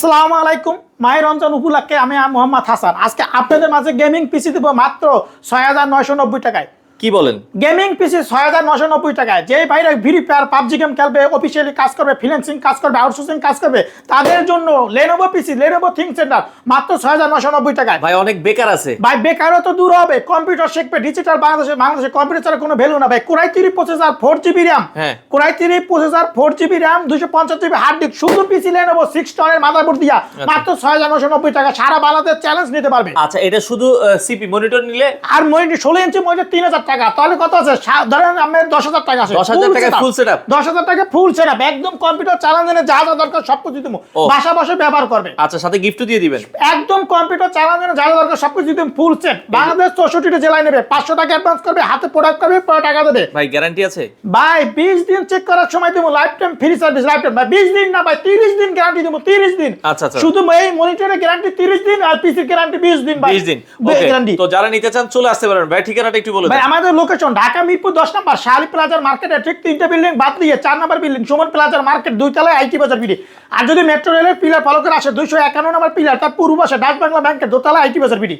আসসালামু আলাইকুম। মাহে রমজান উপলক্ষে আমি মোহাম্মদ হাসান আজকে আপনাদের মাঝে গেমিং পিসি দেবো মাত্র ৬,৯৯০ টাকায়। কি বলেন? গেমিং পিসি ৬,৯৯০ টাকায়। যে ভাইরা ফ্রি ফায়ার পাবজি গেম খেলবে, অফিসিয়ালি কাজ করবে, ফ্রিল্যান্সিং কাজ করবে, আউটসোর্সিং কাজ করবে, তাদের জন্য লেনোভো পিসি, লেনোভো থিং সেন্টার মাত্র ৬,৯৯০ টাকায়। ভাই অনেক বেকার আছে। ভাই বেকারও তো দূর হবে, কম্পিউটার শিখবে, ডিজিটাল বাংলাদেশে কম্পিউটার ছাড়া কোনো ভ্যালু না ভাই। Core i 3 processor 4GB RAM, core i 3 processor 4GB RAM 250GB hard disk, শুধু পিসি লেনোভো 6 টনের মাদারবোর্ড দিয়া মাত্র ৬,৯৯০ টাকা। সারা বাংলাদেশ চ্যালেঞ্জ নিতে পারবে। আচ্ছা, এটা শুধু সিপি মনিটর নিলে আর মনিটর 16 ইঞ্চি মনিটর ৩,০০০ টাকা। তাহলে কত আছে? ধরেন আমার ১০,০০০ টাকা আছে। ১০,০০০ টাকা ফুল সেটআপ। ১০,০০০ টাকা ফুল সেটআপ, একদম কম্পিউটার চালানো জন্য যা যা দরকার সবকিছু দিমু, বাসা বসে ব্যবহার করবে। আচ্ছা, সাথে গিফটও দিয়ে দিবেন। একদম কম্পিউটার চালানোর জন্য যা যা দরকার সবকিছু দিমু ফুল সেট। বাংলাদেশ ৬৪টা জেলায় নেবে। ৫০০ টাকা অ্যাডভান্স করবে, হাতে প্রোডাক্ট করবে, পরে টাকা দেবে। ভাই গ্যারান্টি আছে? ভাই ২০ দিন চেক করার সময় দেবো, life time free service. Life time ভাই ২০ দিন না ভাই, ৩০ দিন গ্যারান্টি দেবো। ৩০ দিন। আচ্ছা আচ্ছা, শুধু এই মনিটরের গ্যারান্টি ৩০ দিন আর পিসির গ্যারান্টি ২০ দিন ভাই। ২০ দিন ওকে। তো যারা নিতে চান চলে আসতে পারেন। ভাই ঠিকানাটা একটু বলে দেন। ভাই আমাদের লোকেশন ঢাকা মিরপুর ১০ নম্বর শাহালি প্লাজার মার্কেটে ঠিক ৩টে বিল্ডিং বাদ দিয়ে ৪ নম্বর বিল্ডিং সুমন প্লাজার মার্কেট ২ তলায় আইটি বাজার বিডি। আর যদি মেট্রো রেলের পিলার ফলো করে আসে ২৫১ নম্বর পিলার, তার পূর্ব পাশে ডাচ বাংলা ব্যাংকের দোতলায় আইটি বাজার বিডি।